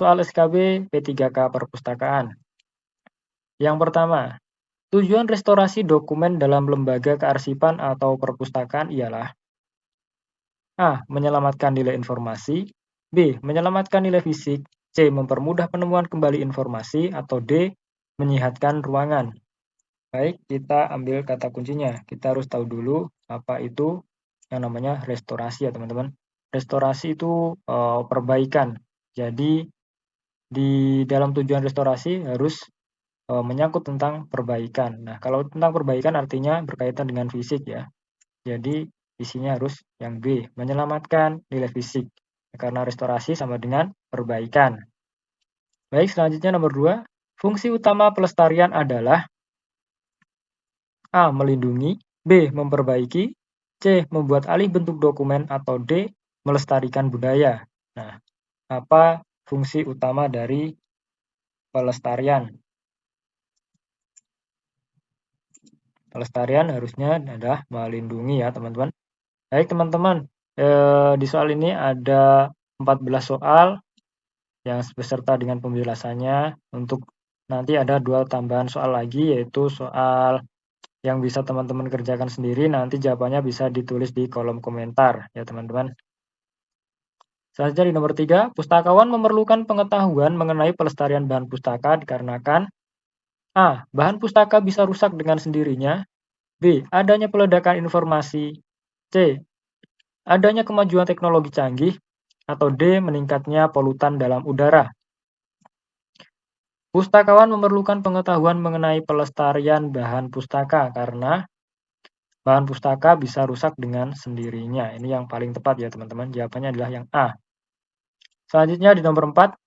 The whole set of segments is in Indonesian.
soal SKB P3K Perpustakaan. Yang pertama, tujuan restorasi dokumen dalam lembaga kearsipan atau perpustakaan ialah A. Menyelamatkan nilai informasi, B. Menyelamatkan nilai fisik, C. Mempermudah penemuan kembali informasi, atau D. Menyehatkan ruangan. Baik, kita ambil kata kuncinya. Kita harus tahu dulu apa itu yang namanya restorasi ya teman-teman. Restorasi itu perbaikan. Jadi di dalam tujuan restorasi harus menyangkut tentang perbaikan. Nah, kalau tentang perbaikan artinya berkaitan dengan fisik ya. Jadi isinya harus yang B, menyelamatkan nilai fisik. Karena restorasi sama dengan perbaikan. Baik, selanjutnya nomor 2. Fungsi utama pelestarian adalah A. Melindungi, B. Memperbaiki, C. Membuat alih bentuk dokumen, atau D. Melestarikan budaya. Nah, apa fungsi utama dari pelestarian? Pelestarian harusnya adalah melindungi ya teman-teman. Baik teman-teman, di soal ini ada 14 soal yang beserta dengan penjelasannya. Untuk nanti ada 2 tambahan soal lagi, yaitu soal yang bisa teman-teman kerjakan sendiri, nanti jawabannya bisa ditulis di kolom komentar ya teman-teman. Selanjutnya di nomor 3, pustakawan memerlukan pengetahuan mengenai pelestarian bahan pustaka dikarenakan A. Bahan pustaka bisa rusak dengan sendirinya, B. Adanya peledakan informasi, C. Adanya kemajuan teknologi canggih, atau D. Meningkatnya polutan dalam udara. Pustakawan memerlukan pengetahuan mengenai pelestarian bahan pustaka karena bahan pustaka bisa rusak dengan sendirinya. Ini yang paling tepat ya teman-teman. Jawabannya adalah yang A. Selanjutnya di nomor 4,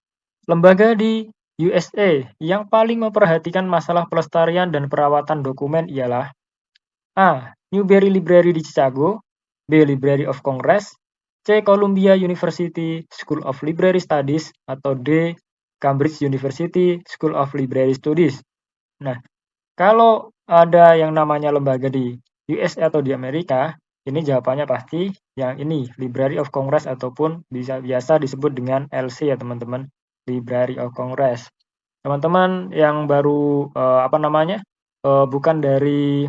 lembaga di USA yang paling memperhatikan masalah pelestarian dan perawatan dokumen ialah A. Newberry Library di Chicago, B. Library of Congress, C. Columbia University School of Library Studies, atau D. Cambridge University School of Library Studies. Nah, kalau ada yang namanya lembaga di US atau di Amerika, ini jawabannya pasti yang ini, Library of Congress ataupun biasa disebut dengan LC ya teman-teman, Library of Congress. Teman-teman yang baru bukan dari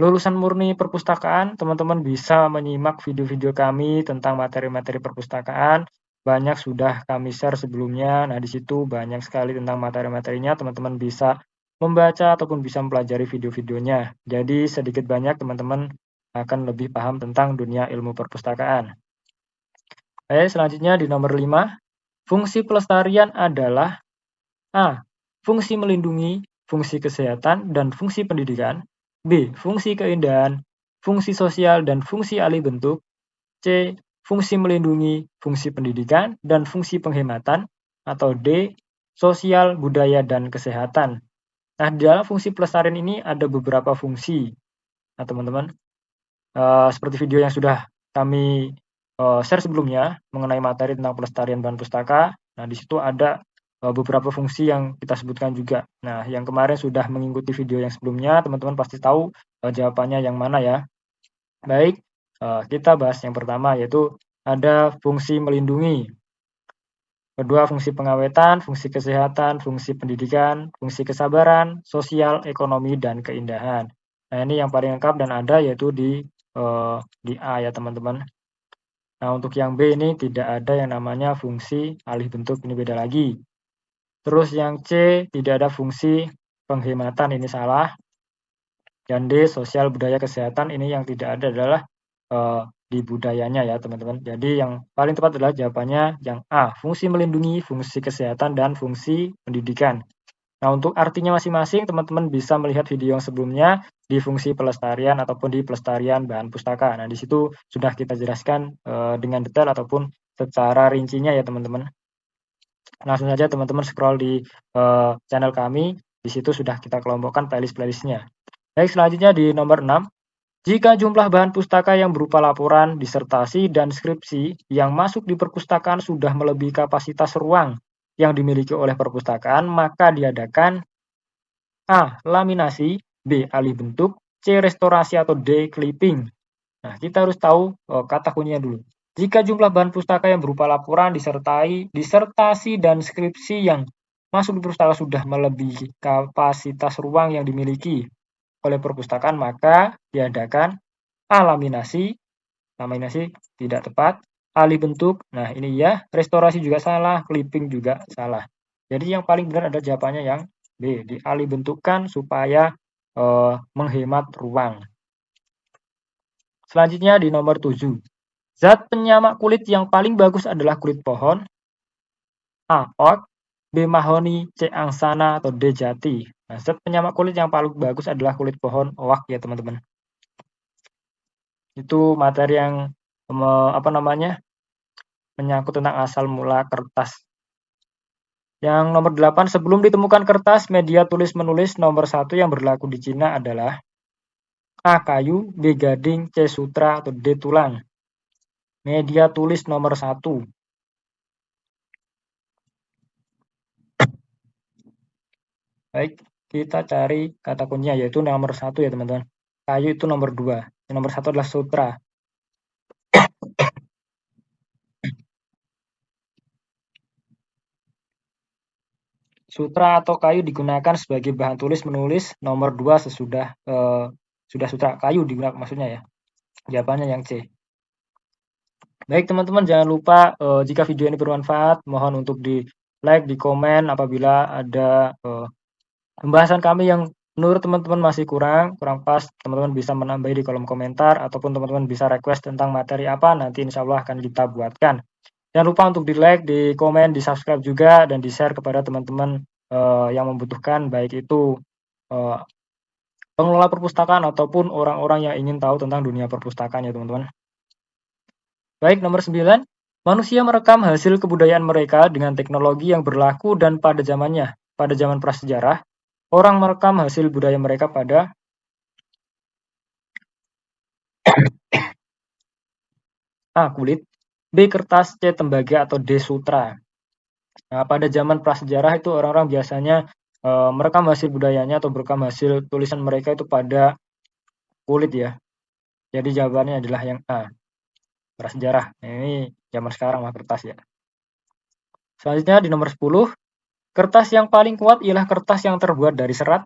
lulusan murni perpustakaan, teman-teman bisa menyimak video-video kami tentang materi-materi perpustakaan. Banyak sudah kami share sebelumnya. Nah, di situ banyak sekali tentang materi-materinya. Teman-teman bisa membaca ataupun bisa mempelajari video-videonya. Jadi, sedikit banyak teman-teman akan lebih paham tentang dunia ilmu perpustakaan. Oke, selanjutnya di nomor 5. Fungsi pelestarian adalah A. Fungsi melindungi, fungsi kesehatan, dan fungsi pendidikan. B. Fungsi keindahan, fungsi sosial, dan fungsi alih bentuk. C. Fungsi melindungi, fungsi pendidikan, dan fungsi penghematan. Atau D. Sosial, budaya, dan kesehatan. Nah, di dalam fungsi pelestarian ini ada beberapa fungsi. Nah, teman-teman, seperti video yang sudah kami share sebelumnya mengenai materi tentang pelestarian bahan pustaka. Nah, di situ ada beberapa fungsi yang kita sebutkan juga. Nah, yang kemarin sudah mengikuti video yang sebelumnya, teman-teman pasti tahu jawabannya yang mana ya. Baik, kita bahas yang pertama, yaitu ada fungsi melindungi. Kedua, fungsi pengawetan, fungsi kesehatan, fungsi pendidikan, fungsi kesabaran, sosial, ekonomi, dan keindahan. Nah, ini yang paling lengkap dan ada yaitu di A ya teman-teman. Nah, untuk yang B ini tidak ada yang namanya fungsi alih bentuk, ini beda lagi. Terus yang C tidak ada fungsi penghematan, ini salah. Dan D sosial, budaya, kesehatan, ini yang tidak ada adalah di budayanya ya teman-teman. Jadi yang paling tepat adalah jawabannya yang A, fungsi melindungi, fungsi kesehatan, dan fungsi pendidikan. Nah, untuk artinya masing-masing teman-teman bisa melihat video yang sebelumnya di fungsi pelestarian ataupun di pelestarian bahan pustaka. Nah, di situ sudah kita jelaskan dengan detail ataupun secara rincinya ya teman-teman. Langsung saja teman-teman scroll di channel kami, di situ sudah kita kelompokkan playlist-playlistnya. Baik, selanjutnya di nomor 6. Jika jumlah bahan pustaka yang berupa laporan, disertasi, dan skripsi yang masuk di perpustakaan sudah melebihi kapasitas ruang yang dimiliki oleh perpustakaan, maka diadakan A. Laminasi, B. Alih bentuk, C. Restorasi, atau D. Clipping. Nah, kita harus tahu kata kuncinya dulu. Jika jumlah bahan pustaka yang berupa laporan, disertasi, dan skripsi yang masuk di pustaka sudah melebihi kapasitas ruang yang dimiliki oleh perpustakaan, maka diadakan laminasi tidak tepat, alih bentuk, nah ini ya, restorasi juga salah, clipping juga salah. Jadi yang paling benar adalah jawabannya yang B, dialih bentukkan supaya menghemat ruang. Selanjutnya di nomor 7. Zat penyamak kulit yang paling bagus adalah kulit pohon. A. Oak, B. Mahoni, C. Angsana, atau D. Jati. Nah, zat penyamak kulit yang paling bagus adalah kulit pohon oak ya teman-teman. Itu materi yang menyangkut tentang asal mula kertas. Yang nomor 8, sebelum ditemukan kertas, media tulis menulis nomor 1 yang berlaku di Cina adalah A. Kayu, B. Gading, C. Sutra, atau D. Tulang. Media tulis nomor 1. Baik, kita cari kata kuncinya yaitu nomor 1 ya teman-teman. Kayu itu nomor 2. Yang nomor 1 adalah sutra. Sutra atau kayu digunakan sebagai bahan tulis menulis nomor 2 sesudah sudah sutra. Kayu digunakan maksudnya ya. Jawabannya yang C. Baik teman-teman, jangan lupa jika video ini bermanfaat, mohon untuk di like, di komen apabila ada pembahasan kami yang menurut teman-teman masih kurang pas, teman-teman bisa menambahi di kolom komentar ataupun teman-teman bisa request tentang materi apa, nanti insya Allah akan kita buatkan. Jangan lupa untuk di like, di komen, di subscribe juga, dan di share kepada teman-teman yang membutuhkan, baik itu pengelola perpustakaan ataupun orang-orang yang ingin tahu tentang dunia perpustakaan ya teman-teman. Baik, nomor 9. Manusia merekam hasil kebudayaan mereka dengan teknologi yang berlaku dan pada zamannya. Pada zaman prasejarah, orang merekam hasil budaya mereka pada A. Kulit, B. Kertas, C. Tembaga, atau D. Sutra. Nah, pada zaman prasejarah itu orang-orang biasanya merekam hasil budayanya atau merekam hasil tulisan mereka itu pada kulit ya. Jadi jawabannya adalah yang A. Prasejarah. Nah, ini zaman sekarang lah kertas ya. Selanjutnya di nomor 10. Kertas yang paling kuat ialah kertas yang terbuat dari serat.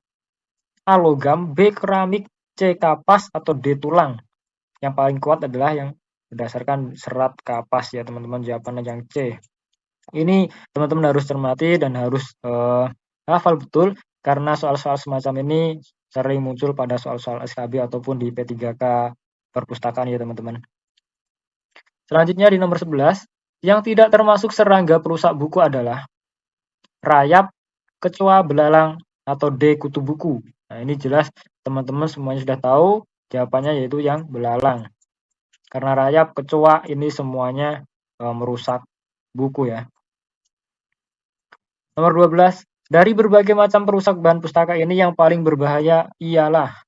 A. Logam, B. Keramik, C. Kapas, atau D. Tulang. Yang paling kuat adalah yang berdasarkan serat kapas ya teman-teman, jawabannya yang C. Ini teman-teman harus cermati dan harus hafal betul karena soal-soal semacam ini sering muncul pada soal-soal SKB ataupun di P3K perpustakaan ya teman-teman. Selanjutnya di nomor 11, yang tidak termasuk serangga perusak buku adalah rayap, kecoa, belalang, atau D. kutu buku. Nah, ini jelas teman-teman semuanya sudah tahu, jawabannya yaitu yang belalang. Karena rayap, kecoa ini semuanya merusak buku ya. Nomor 12, dari berbagai macam perusak bahan pustaka ini yang paling berbahaya ialah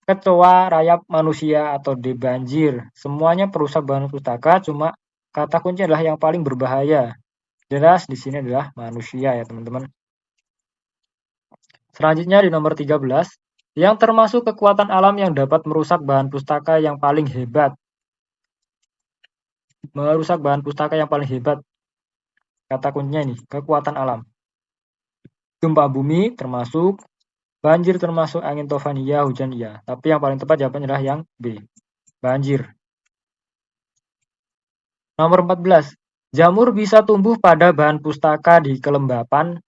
kecoa, rayap, manusia, atau D. banjir. Semuanya perusak bahan pustaka, cuma kata kunci adalah yang paling berbahaya. Jelas di sini adalah manusia ya teman-teman. Selanjutnya di nomor 13, yang termasuk kekuatan alam yang dapat merusak bahan pustaka yang paling hebat. Merusak bahan pustaka yang paling hebat. Kata kuncinya ini, kekuatan alam. Gempa bumi termasuk, banjir termasuk, angin tofan iya, hujan iya. Tapi yang paling tepat jawabannya adalah yang B, banjir. Nomor 14, jamur bisa tumbuh pada bahan pustaka di kelembapan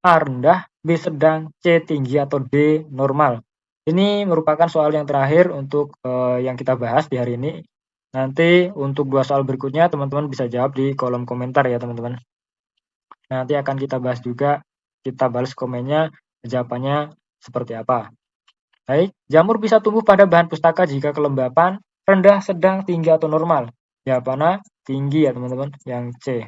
A. rendah, B. sedang, C. tinggi, atau D. normal. Ini merupakan soal yang terakhir untuk yang kita bahas di hari ini. Nanti untuk 2 soal berikutnya teman-teman bisa jawab di kolom komentar ya teman-teman. Nanti akan kita bahas juga, kita balas komennya, jawabannya seperti apa. Baik, jamur bisa tumbuh pada bahan pustaka jika kelembapan rendah, sedang, tinggi, atau normal. Jawabannya tinggi ya teman-teman, yang C.